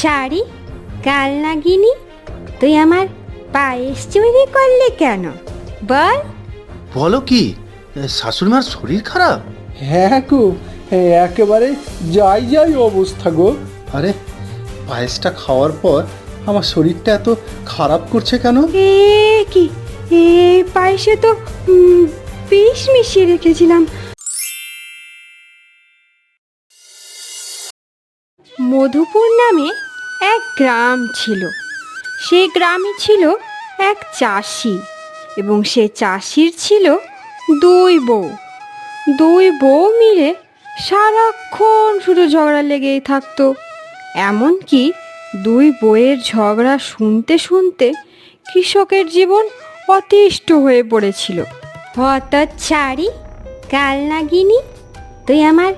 ছাড়ি কাল নাগিনি, তুই আমার পায়েস চুরি করলি কেন বল? বলো কি, শাশুড়িমার শরীর খারাপ? হ্যাঁ গো, একেবারে যাই যাই অবস্থা গো। আরে পায়েসটা খাওয়ার পর আমার শরীরটা এত খারাপ করছে কেন? কি পায়েসে তো বিষ মিশিয়ে রেখেছিলাম। মধুপুর নামে এক গ্রাম ছিল। সেই গ্রামে ছিল এক চাষি, এবং সে চাষির ছিল দুই বউ মিলে সারাক্ষণ শুধু ঝগড়া লেগেই থাকতো। এমনকি দুই বউয়ের ঝগড়া শুনতে শুনতে কৃষকের জীবন অতিষ্ঠ হয়ে পড়েছিল। ছাড়ি কাল নাগিনি, তুই আমার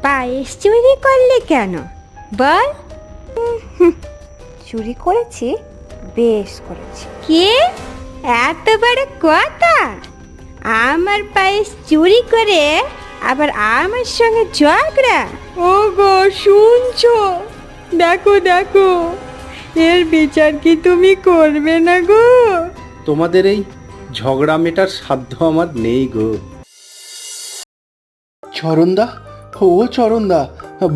পায়েস চুরি করলি কেন বল? চুরি করেছি, বেশ করেছি। কে এত বড় কথা? আমার পায়েস চুরি করে আবার আমার সঙ্গে ঝগড়া? ও গো, শুনছো? দেখো দেখো, এর বিচার কি তুমি করবে না গো? তোমাদের এই ঝগড়া মেটার সাধ্য আমার নেই গো। চরণদা, ও চরণদা,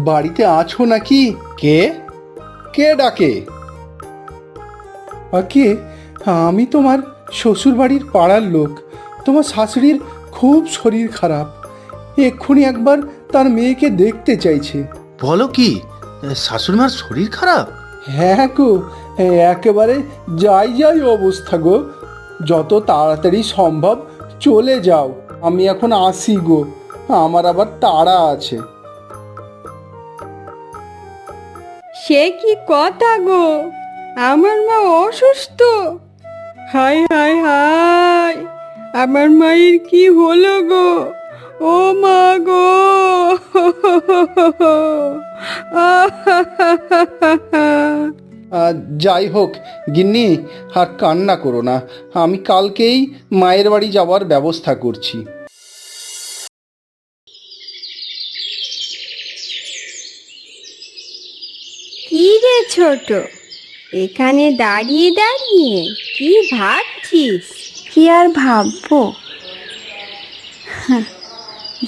বাড়িতে আছো নাকি? কে কে ডাকে? কে? আমি তোমার শ্বশুর বাড়ির পাড়ার লোক। তোমার শাশুড়ির খুব শরীর খারাপ, এক্ষুনি একবার তার মেয়েকে দেখতে চাইছে। বলো কি, শাশুড়িমার শরীর খারাপ? হ্যাঁ গো, একেবারে যাই যাই অবস্থা গো। যত তাড়াতাড়ি সম্ভব চলে যাও, আমি এখন আসি গো, আমার আবার তাড়া আছে। সে কি কথা গো, আমার মা অসুস্থ? হায় হায় হায়, আমার মায়ের কি হলো গো? ও মা গো! যাই হোক গিন্নি, আর কান্না করো না, আমি কালকেই মায়ের বাড়ি যাওয়ার ব্যবস্থা করছি। কি রে ছোট, এখানে দাঁড়িয়ে দাঁড়িয়ে কি ভাবছিস? কি আর ভাববো,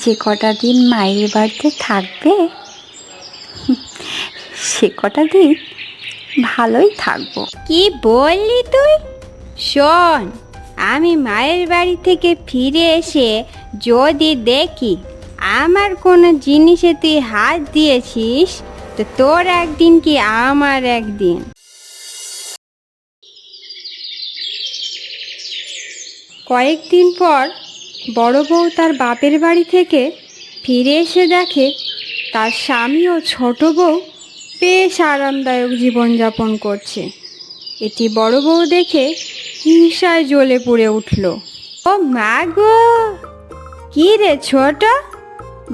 যে কটা দিন মায়ের বাড়িতে থাকবে সে কটা দিন ভালোই থাকবো। কি বললি তুই? শোন, আমি মায়ের বাড়ি থেকে ফিরে এসে যদি দেখি আমার কোনো জিনিসে তুই হাত দিয়েছিস, তো তোর একদিন কি আমার একদিন। কয়েকদিন পর বড় বউ তার বাপের বাড়ি থেকে ফিরে এসে দেখে তার স্বামী ও ছোট বউ বেশ আরামদায়ক জীবনযাপন করছে। এটি বড় বউ দেখে হিংসায় জ্বলে পুড়ে উঠল। ও মা গো, কি রে ছোট,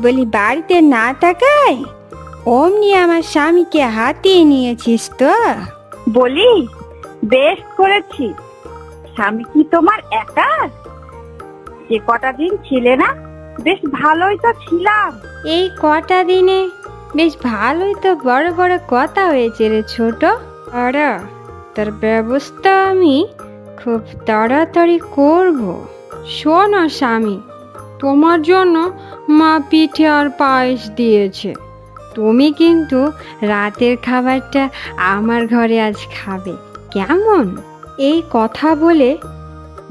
বলি বাড়িতে না থাকায় অমনি আমার স্বামীকে হাতিয়ে নিয়েছিস তো? বলি বেশ করেছি। স্বামী কি তোমার একা? যে কটা দিন ছিলে না, বেশ ভালোই তো ছিলাম। এই কটা দিনে বেশ ভালোই তো বড় বড় কথা হয়েছে রে ছোট। আর তার ব্যবস্থা আমি খুব তাড়াতাড়ি করব। শোনো স্বামী, তোমার জন্য মা পিঠে আর পায়েস দিয়েছে। তুমি কিন্তু রাতের খাবারটা আমার ঘরে আজ খাবে, কেমন? এই কথা বলে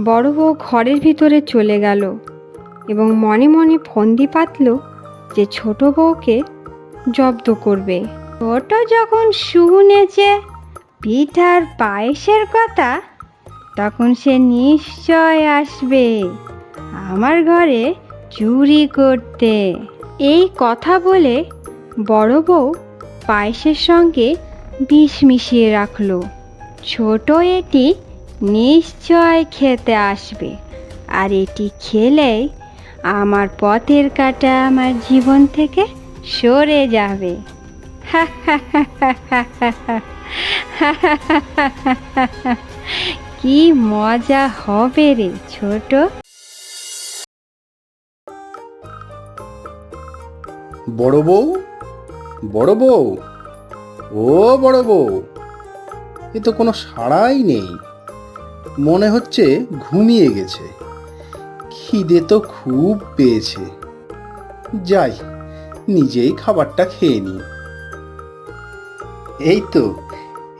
বড় বউ ঘরের ভিতরে চলে গেল এবং মনে মনে ফন্দি পাতল যে ছোট বউকে জব্দ করবে। ছোট যখন শুনেছে পিঠার পায়েসের কথা, তখন সে নিশ্চয় আসবে আমার ঘরে চুরি করতে। এই কথা বলে বড় বউ পায়েসের সঙ্গে বিষ মিশিয়ে রাখলো। ছোট এটি নিশ্চয় খেতে আসবে, আর এটি খেলেই আমার পথের কাঁটা আমার জীবন থেকে সরে যাবে। কি মজা হবে রে ছোট। বড় বউ, বড় বউ, ও বড় বউ, এ তো কোনো সাড়াই নেই, মনে হচ্ছে ঘুমিয়ে গেছে। খিদে তো খুব পেয়েছে, যাই নিজেই খাবারটা খেয়ে নিই। এই তো,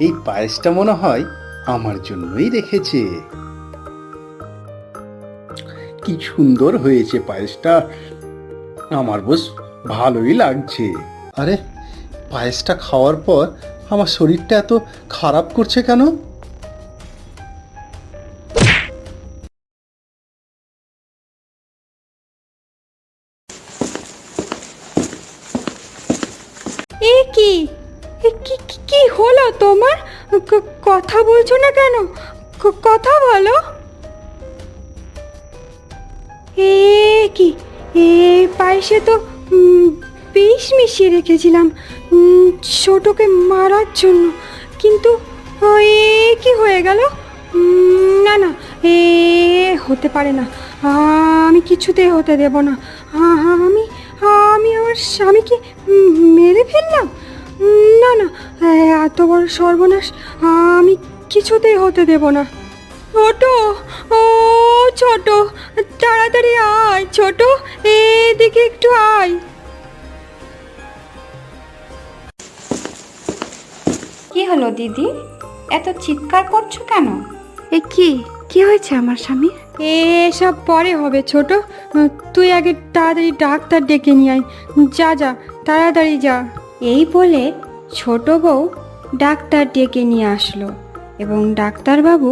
এই পায়েসটা মনে হয় আমার জন্যই রেখেছে। কি সুন্দর হয়েছে পায়েসটা, আমার বেশ ভালোই লাগছে। আরে, পায়েসটা খাওয়ার পর আমার শরীরটা এত খারাপ করছে কেন? এ কি কি হলো তোমার? কথা বলছো না কেন? কথা বলো। এ কি, এ পায়েসে তো বিষ মিশিয়ে রেখেছিলাম ছোটকে মারার জন্য, কিন্তু এ কি হয়ে গেল? না না, এ হতে পারে না, আমি কিছুতেই হতে দেব না। আমি আমি আমার স্বামীকে মেরে ফেললাম? না না, এত বড় সর্বনাশ আমি কিছুতেই হতে দেব না। ছোট, ও ছোট, তাড়াতাড়ি আয় ছোট, এদিকে একটু আয়। কি হলো দিদি, এত চিৎকার করছো কেন? এ কি হয়েছে আমার স্বামী? এসব পরে হবে ছোট, তুই আগে তাড়াতাড়ি ডাক্তার ডেকে নিয়ে আয়। যা যা, তাড়াতাড়ি যা। এই বলে ছোট বউ ডাক্তার ডেকে নিয়ে আসলো এবং ডাক্তারবাবু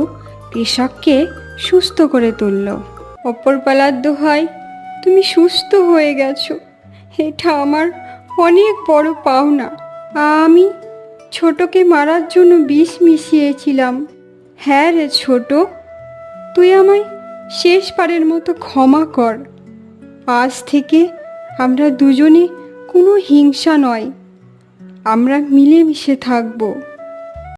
কৃষককে সুস্থ করে তুলল। অপরপালার দোহাই, তুমি সুস্থ হয়ে গেছো, এটা আমার অনেক বড় পাওনা। আমি ছোটকে মারার জন্য বিষ মিশিয়েছিলাম। হ্যাঁ রে ছোট, তুই আমায় শেষবারের মতো ক্ষমা কর। আজ থেকে আমরা দুজনে কোনো হিংসা নয়, আমরা মিলেমিশে থাকবো।